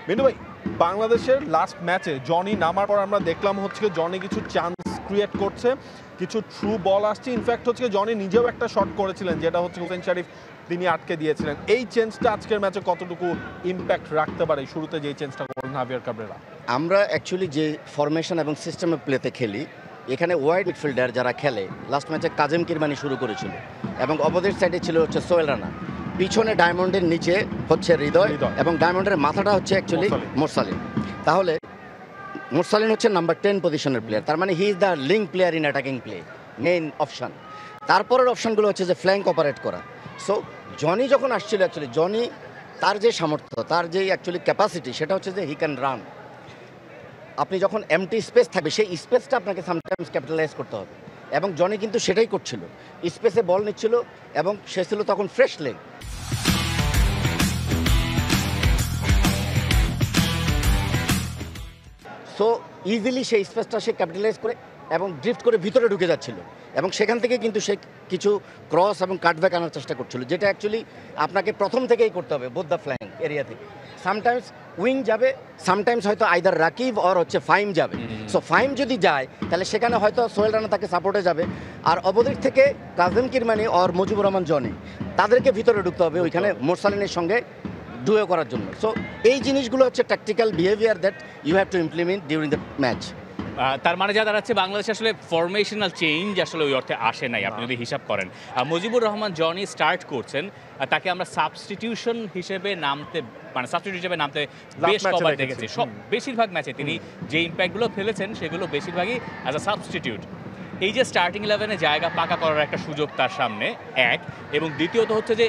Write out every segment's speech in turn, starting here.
মিন্টু ভাই, বাংলাদেশের লাস্ট ম্যাচে জনি নামার পর আমরা দেখলাম হচ্ছে জনি কিছু চান্স ক্রিয়েট করছে, কিছু থ্রু বল আসছে। ইনফ্যাক্ট হচ্ছে জনি নিজেও একটা শট করেছিলেন, যেটা হচ্ছে হোসেন শরীফ তিনি আটকে দিয়েছিলেন। এই চেঞ্জটা আজকের ম্যাচে কতটুকু ইম্প্যাক্ট রাখতে পারে, শুরুতে যেই চেঞ্জটা করলেন হাভিয়ার কাবরেরা? আমরা অ্যাকচুয়ালি যে ফরমেশন এবং সিস্টেমে প্লেতে খেলি, এখানে ওয়াইড মিডফিল্ডার যারা খেলে, লাস্ট ম্যাচে কাজেম কিরমানি শুরু করেছিল এবং অপোজিট সাইডে ছিল হচ্ছে সোহেল রানা, পিছনে ডায়মন্ডের নিচে হচ্ছে হৃদয় এবং ডায়মন্ডের মাথাটা হচ্ছে অ্যাকচুয়ালি মোরসালিন। তাহলে মোরসালিন হচ্ছে নাম্বার 10 পজিশনের প্লেয়ার, তার মানে he is the link player in attacking play, main option. তারপরের অপশানগুলো হচ্ছে যে ফ্ল্যাঙ্ক অপারেট করা। সো জনি যখন আসছিল, অ্যাকচুয়ালি জনি তার যে সামর্থ্য, তার যে অ্যাকচুয়ালি ক্যাপাসিটি, সেটা হচ্ছে যে হি ক্যান রান। আপনি যখন এমটি স্পেস থাকবে, সেই স্পেসটা আপনাকে সামটাইমস ক্যাপিটালাইজ করতে হবে, এবং জনি কিন্তু সেটাই করছিল, স্পেসে বল নিচ্ছিল এবং সে ছিল তখন ফ্রেশ লেগ। সো ইজিলি সেই স্পেসটা সে ক্যাপিটালাইজ করে এবং ড্রিফট করে ভিতরে ঢুকে যাচ্ছিল, এবং সেখান থেকে কিন্তু সে কিছু ক্রস এবং কাটব্যাক আনার চেষ্টা করছিল, যেটা অ্যাকচুয়ালি আপনাকে প্রথম থেকেই করতে হবে বোথ দ্য ফ্ল্যাঙ্ক এরিয়া থেকে। সামটাইমস উইং যাবে, সামটাইমস হয়তো আইদার রাকিব অর হচ্ছে ফাইম যাবে। সো ফাইম যদি যায় তাহলে সেখানে হয়তো সোহেল রানা তাকে সাপোর্টে যাবে, আর অপোজিট থেকে কাজেম কিরমানি অর মুজিবুর রহমান জনি, তাদেরকে ভিতরে ঢুকতে হবে ওইখানে মোরসালিনের সঙ্গে ডুয়ো করার জন্য। সো এই জিনিসগুলো হচ্ছে tactical behaviour that you have to implement during the match. তার মানে যা দাঁড়াচ্ছে, বাংলাদেশে আসলে ফরমেশনাল চেঞ্জ আসলে ওই অর্থে আসে নাই, আপনি যদি হিসাব করেন। মুজিবুর রহমান জনি স্টার্ট করছেন, তাকে আমরা সাবস্টিটিউশন হিসেবে নামতে, মানে সাবস্টিটিউট হিসেবে নামতে বেশ কবার দেখেছি। সব বেশিরভাগ ম্যাচে তিনি যে ইম্প্যাক্টগুলো ফেলেছেন সেগুলো বেশিরভাগই অ্যাজ আ সাবস্টিটিউট। এই যে স্টার্টিং 11-এ জায়গা পাকা করার একটা সুযোগ তার সামনে, এক, এবং দ্বিতীয়ত হচ্ছে যে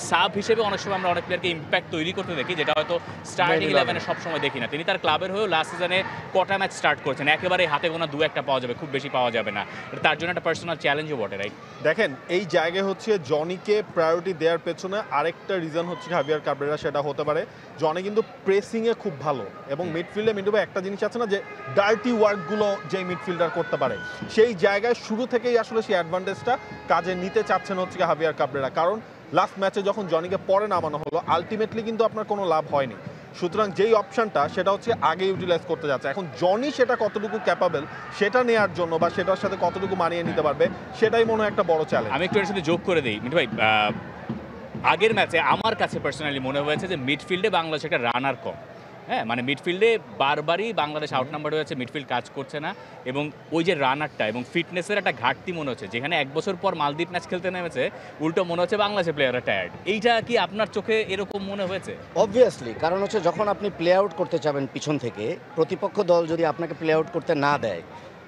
সাব হিসেবে অনেক সময় আমরা অনেক প্লেয়ারকে ইম্প্যাক্ট তৈরি করতে দেখি, যেটা হয়তো স্টার্টিং 11-এ সবসময় দেখি না। তিনি তার ক্লাবের হয়েও লাস্ট সিজনে কটা ম্যাচ স্টার্ট করেছেন, একেবারে হাতে গোনা 2-1টা পাওয়া যাবে, খুব বেশি পাওয়া যাবে না। তার জন্য একটা পার্সোনাল চ্যালেঞ্জও বটে, রাইট? দেখেন, এই জায়গায় হচ্ছে জনিকে প্রায়োরিটি দেওয়ার পেছনে আরেকটা রিজন হচ্ছে হাভিয়ার কাবরেরা, সেটা হতে পারে জনি কিন্তু প্রেসিংয়ে খুব ভালো, এবং মিডফিল্ডে মিন্টু ভাই একটা জিনিস আছে না, যে ডার্টি ওয়ার্কগুলো যে মিডফিল্ডার করতে পারে, সেই জায়গায় শুরু থেকেই আসলে সেই অ্যাডভান্টেজটা কাজে নিতে চাচ্ছেন হচ্ছে হাভিয়ার কাবরেরা। কারণ লাস্ট ম্যাচে যখন জনিকে পরে নামানো হলো, আলটিমেটলি কিন্তু আপনার কোনো লাভ হয়নি। সুতরাং যেই অপশনটা, সেটা হচ্ছে আগে ইউটিলাইজ করতে যাচ্ছে। এখন জনি সেটা কতটুকু ক্যাপাবল সেটা নেওয়ার জন্য, বা সেটার সাথে কতটুকু মানিয়ে নিতে পারবে, সেটাই মনে হয় একটা বড় চ্যালেঞ্জ। আমি একটু এর সাথে যোগ করে দিই মিঠু ভাই, আগের ম্যাচে আমার কাছে পার্সোনালি মনে হয়েছে যে মিডফিল্ডে বাংলাদেশ একটা রানার কম। হ্যাঁ, মানে মিডফিল্ডে বারবারই বাংলাদেশ আউট নাম্বার হয়েছে, মিডফিল্ড কাজ করছে না, এবং ওই যে রানারটা এবং ফিটনেসের একটা ঘাটতি মনে হচ্ছে। যেখানে 1 বছর পর মালদ্বীপ ম্যাচ খেলতে নেমেছে, উল্টো মনে হচ্ছে বাংলাদেশের প্লেয়াররা টায়ার্ড। এইটা কি আপনার চোখে এরকম মনে হয়েছে? অবভিয়াসলি, কারণ হচ্ছে যখন আপনি প্লে আউট করতে চাবেন পিছন থেকে, প্রতিপক্ষ দল যদি আপনাকে প্লে আউট করতে না দেয়,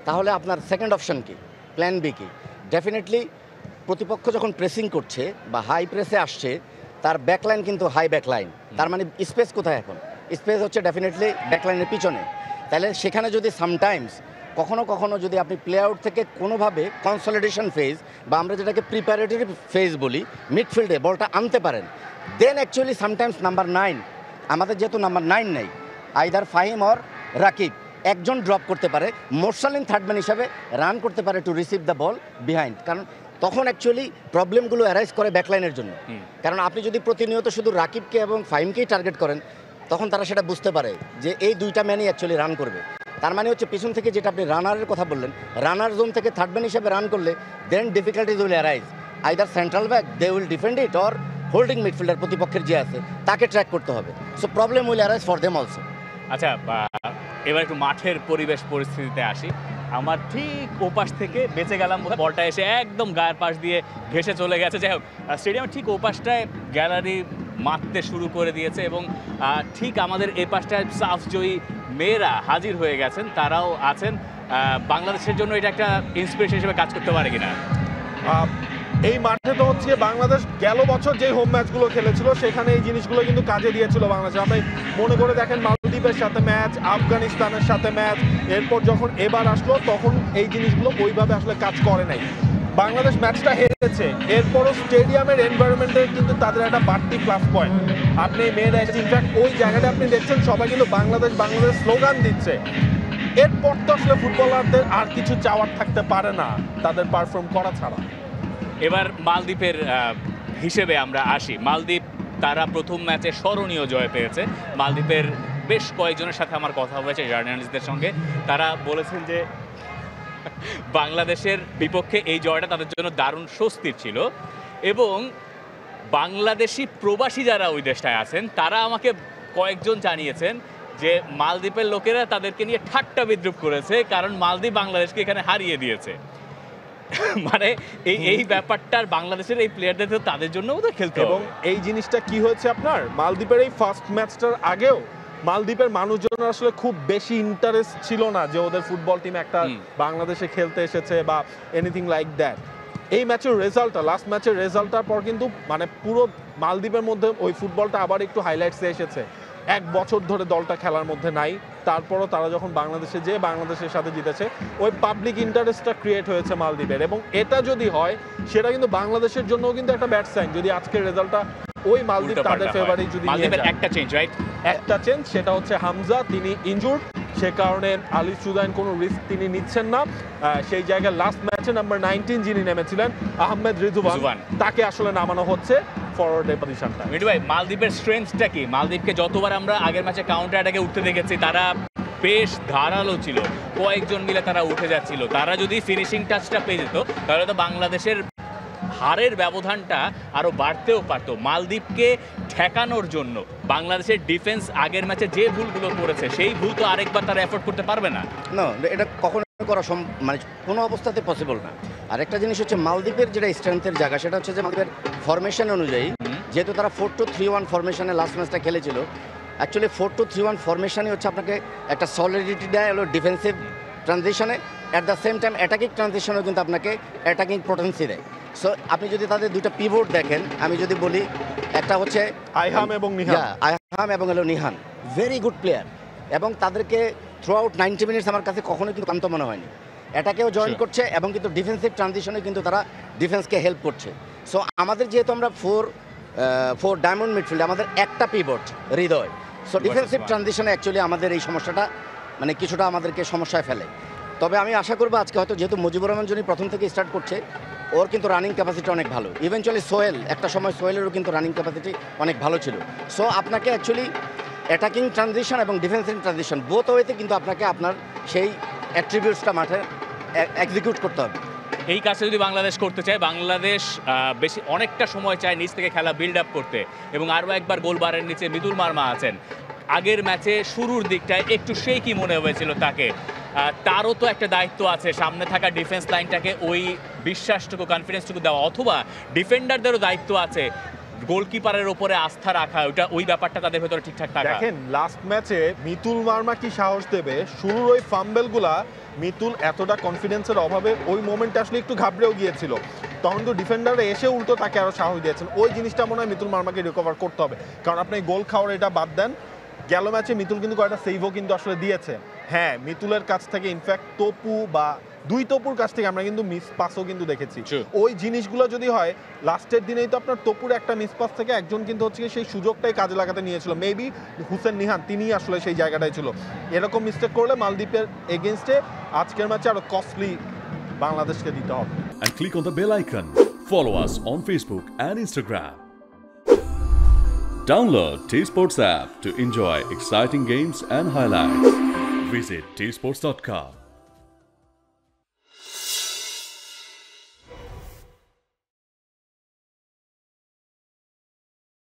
তাহলে আপনার সেকেন্ড অপশন কি, প্ল্যান বি কি? ডেফিনেটলি প্রতিপক্ষ যখন প্রেসিং করছে বা হাই প্রেসে আসছে, তার ব্যাকলাইন কিন্তু হাই ব্যাকলাইন, তার মানে স্পেস কোথায়? এখন স্পেস হচ্ছে ডেফিনেটলি ব্যাকলাইনের পিছনে। তাহলে সেখানে যদি সামটাইমস কখনো কখনো যদি আপনি প্লে আউট থেকে কোনোভাবে কনসলিডেশন ফেজ, বা আমরা যেটাকে প্রিপারেটরি ফেজ বলি, মিডফিল্ডে বলটা আনতে পারেন, দেন অ্যাকচুয়ালি সামটাইমস নাম্বার 9, আমাদের যেহেতু নাম্বার 9 নেই, আইদার ফাহিম অর রাকিব একজন ড্রপ করতে পারে, মোরসালিন থার্ডম্যান হিসাবে রান করতে পারে to receive the ball behind. কারণ তখন অ্যাকচুয়ালি প্রবলেমগুলো অ্যারাইজ করে ব্যাকলাইনের জন্য। কারণ আপনি যদি প্রতিনিয়ত শুধু রাকিবকে এবং ফাহিমকেই টার্গেট করেন, তখন তারা সেটা বুঝতে পারে যে এই দুইটা ম্যানই অ্যাকচুয়ালি রান করবে। তার মানে হচ্ছে পিছন থেকে, যেটা আপনি রানারের কথা বললেন, রানার জোন থেকে থার্ড ম্যান হিসেবে রান করলে then difficulties will arise, either central back they will defend it, or holding midfielder প্রতিপক্ষের যে আছে তাকে ট্র্যাক করতে হবে। So problem will arise for them also. আচ্ছা, এবার একটু মাঠের পরিবেশ পরিস্থিতিতে আসি। আমার ঠিক ওপাশ থেকে বেঁচে গেলাম, বলটা এসে একদম গায়ের পাশ দিয়ে ঘেসে চলে গেছে। যাই হোক, স্টেডিয়ামের ঠিক ওপাশটায় গ্যালারি মারতে শুরু করে দিয়েছে, এবং ঠিক আমাদের এই পাশটায় সাফজয়ী মেয়েরা হাজির হয়ে গেছেন, তারাও আছেন। বাংলাদেশের জন্য এটা একটা ইন্সপিরেশন হিসেবে কাজ করতে পারে কিনা? এই মাঠে তো হচ্ছে বাংলাদেশ গেল বছর যে হোম ম্যাচগুলো খেলেছিল, সেখানে এই জিনিসগুলো কিন্তু কাজে দিয়েছিল বাংলাদেশ। আপনি মনে করে দেখেন, মালদ্বীপের সাথে ম্যাচ, আফগানিস্তানের সাথে ম্যাচ, এরপর যখন এবার আসলো তখন এই জিনিসগুলো ওইভাবে আসলে কাজ করে নাই। বাংলাদেশ ম্যাচটা হেরেছে, এরপরও স্টেডিয়ামের এনভায়রনমেন্টে কিন্তু তাদের একটা বাড়তি প্লাস পয়েন্ট। আপনি মেয়েরা এসে, ইনফ্যাক্ট ওই জায়গাটা আপনি দেখছেন সবাই কিন্তু বাংলাদেশ বাংলাদেশ স্লোগান দিচ্ছে। এরপর তো আসলে ফুটবলারদের আর কিছু চাওয়ার থাকতে পারে না তাদের পারফর্ম করা ছাড়া। এবার মালদ্বীপের হিসেবে আমরা আসি। মালদ্বীপ তারা প্রথম ম্যাচে স্মরণীয় জয় পেয়েছে। মালদ্বীপের বেশ কয়েকজনের সাথে আমার কথা হয়েছে জার্নালিস্টদের সঙ্গে, তারা বলেছেন যে বাংলাদেশের বিপক্ষে এই জয়টা তাদের জন্য দারুণ স্বস্তির ছিল। এবং বাংলাদেশি প্রবাসী যারা ওই দেশটায় আছেন তারা আমাকে কয়েকজন জানিয়েছেন যে মালদ্বীপের লোকেরা তাদেরকে নিয়ে ঠাট্টা বিদ্রুপ করেছে, কারণ মালদ্বীপ বাংলাদেশকে এখানে হারিয়ে দিয়েছে। মানে এই ব্যাপারটার বাংলাদেশের এই প্লেয়ারদের তো তাদের জন্যও তো খেলতে হবে। এবং এই জিনিসটা কি হয়েছে আপনার মালদ্বীপের এই ফার্স্ট ম্যাচটার আগেও মালদ্বীপের মানুষজন আসলে খুব বেশি ইন্টারেস্ট ছিল না যে ওদের ফুটবল টিম একটা বাংলাদেশে খেলতে এসেছে বা এনিথিং লাইক দ্যাট। এই ম্যাচের রেজাল্টটা, লাস্ট ম্যাচের রেজাল্টটার পর কিন্তু মানে পুরো মালদ্বীপের মধ্যে ওই ফুটবলটা আবার একটু হাইলাইটসে এসেছে। 1 বছর ধরে দলটা খেলার মধ্যে নাই, তারপরও তারা যখন বাংলাদেশে যেয়ে বাংলাদেশের সাথে জিতেছে, ওই পাবলিক ইন্টারেস্টটা ক্রিয়েট হয়েছে মালদ্বীপের। এবং এটা যদি হয় সেটা কিন্তু বাংলাদেশের জন্যও কিন্তু একটা ব্যাড সাইন, যদি আজকের রেজাল্টটা ওই মালদ্বীপ তাদের ফেভারে যদি নিয়ে যায়। একটা চেঞ্জ, রাইট? একটা চেঞ্জ, সেটা হচ্ছে হামজা, তিনি ইনজুর্ড, সে কারণে আলী সুদাইন কোনো রিস্ক তিনি নিচ্ছেন না। সেই জায়গায় লাস্ট ম্যাচে নাম্বার 19 যিনি নেমেছিলেন আহমেদ রিজওয়ান, তাকে আসলে নামানো হচ্ছে ফরওয়ার্ডের পজিশনটা। মিঠু ভাই, মালদ্বীপের স্ট্রেংথটা কি? মালদ্বীপকে যতবার আমরা আগের ম্যাচে কাউন্টার অ্যাটাকে উঠতে দেখেছি, তারা বেশ ধারালো ছিল, কয়েকজন মিলে তারা উঠে যাচ্ছিল। তারা যদি ফিনিশিং টাচটা পেয়ে যেত তাহলে তো বাংলাদেশের হারের ব্যবধানটা আরো বাড়তেও পারতো। মালদ্বীপকে ঠেকানোর জন্য বাংলাদেশের ডিফেন্স আগের ম্যাচে যে ভুলগুলো করেছে সেই ভুল তো আরেকবার তারা এফোর্ড করতে পারবে না। না, এটা কখনো করা মানে কোনো অবস্থাতে পসিবল না। আরেকটা জিনিস হচ্ছে মালদ্বীপের যেটা স্ট্রেংথের জায়গা, সেটা হচ্ছে যে মালদ্বীপের ফরমেশন অনুযায়ী, যেহেতু তারা 4-2-3-1 ফরমেশনে লাস্ট ম্যাচটা খেলেছিল, অ্যাকচুয়ালি 4-2-3-1 ফরমেশনই হচ্ছে আপনাকে একটা সলিডিটি দেয় হলো ডিফেন্সিভ ট্রানজিশনে, at the same time attacking ট্রানজিশনেও কিন্তু আপনাকে অ্যাটাকিং পোটেন্সি দেয়। সো আপনি যদি তাদের দুইটা পিভট দেখেন, আমি যদি বলি একটা হচ্ছে আইহাম এবং নিহান, আইহাম এবং হলো নিহান, ভেরি গুড প্লেয়ার, এবং তাদেরকে থ্রু আউট 90 মিনিটস আমার কাছে কখনোই কিন্তু ক্লান্ত মনে হয়নি। এটাকেও জয়েন করছে এবং কিন্তু ডিফেন্সিভ ট্রানজিশনে কিন্তু তারা ডিফেন্সকে হেল্প করছে। সো আমাদের যেহেতু আমরা ফোর ডায়মন্ড মিডফিল্ড, আমাদের একটা পিভট হৃদয়, সো ডিফেন্সিভ ট্রানজিশনে অ্যাকচুয়ালি আমাদের এই সমস্যাটা মানে কিছুটা আমাদেরকে সমস্যায় ফেলে। তবে আমি আশা করবো আজকে হয়তো যেহেতু মুজিবুর রহমান যিনি প্রথম থেকে স্টার্ট করছে, ওর কিন্তু রানিং ক্যাপাসিটি অনেক ভালো। ইভেনচুয়ালি সোহেল, একটা সময় সোহেলেরও কিন্তু রানিং ক্যাপাসিটি অনেক ভালো ছিল। সো আপনাকে অ্যাকচুয়ালি অ্যাটাকিং ট্রানজিশন এবং ডিফেন্সিভ ট্রানজিশন বোথ ওয়েতে কিন্তু আপনাকে আপনার সেই অ্যাট্রিবিউটসটা মাঠে এক্সিকিউট করতে হবে। এই কাজটা যদি বাংলাদেশ করতে চায়, বাংলাদেশ বেশি অনেকটা সময় চায় নিচ থেকে খেলা বিল্ড আপ করতে। এবং আরও একবার গোলবারের নিচে মিতুল মার্মা আছেন। আগের ম্যাচে শুরুর দিকটায় একটু সেই কি মনে হয়েছিল তাকে, তারও তো একটা দায়িত্ব আছে সামনে থাকা ডিফেন্স লাইনটাকে ওই বিশ্বাসটুকু, কনফিডেন্সটুকু দেওয়া, অথবা ডিফেন্ডারদেরও দায়িত্ব আছে গোলকিপারের উপরে আস্থা রাখা, ওই ব্যাপারটা তাদের ভেতরে ঠিকঠাক থাকা। দেখেন লাস্ট ম্যাচে মিতুল মার্মা কি সাহস দেবে, শুরুর ওই ফাম্বেলগুলা মিতুল এতটা কনফিডেন্সের অভাবে ওই মোমেন্টে আসলে একটু ঘাবড়েও গিয়েছিল, তখন তো ডিফেন্ডাররা এসে উল্টো তাকে আরও সাহস দিয়েছেন। ওই জিনিসটা মনে হয় মিতুল মার্মাকে রিকভার করতে হবে, কারণ আপনি গোল খাওয়ার এটা বাদ দেন, গেল ম্যাচে মিতুল কিন্তু কয়েকটা সেভও কিন্তু আসলে দিয়েছে। হ্যাঁ, মিতুলের কাছ থেকে ইনফ্যাক্ট তপু বা 2 তপুর কাছ থেকে আমরা কিন্তু মিস পাসও কিন্তু দেখেছি। ওই জিনিসগুলো যদি হয়, লাস্টের দিনেই তো আপনার তপুর একটা মিস পাস থেকে একজন কিন্তু হচ্ছে সেই সুযোগটাই কাজে লাগাতে নিয়েছিল, মেবি হুসেন নিহান, তিনি আসলে সেই জায়গাটাই ছিল। এরকম মিস্টেক করলে মালদ্বীপের এগেনস্টে আজকের ম্যাচে আরো কস্টলি বাংলাদেশকে দিতে হবে। And click on the bell icon. Follow us on Facebook and Instagram. Download T-Sports app to enjoy exciting games and highlights. Visit tsports.com.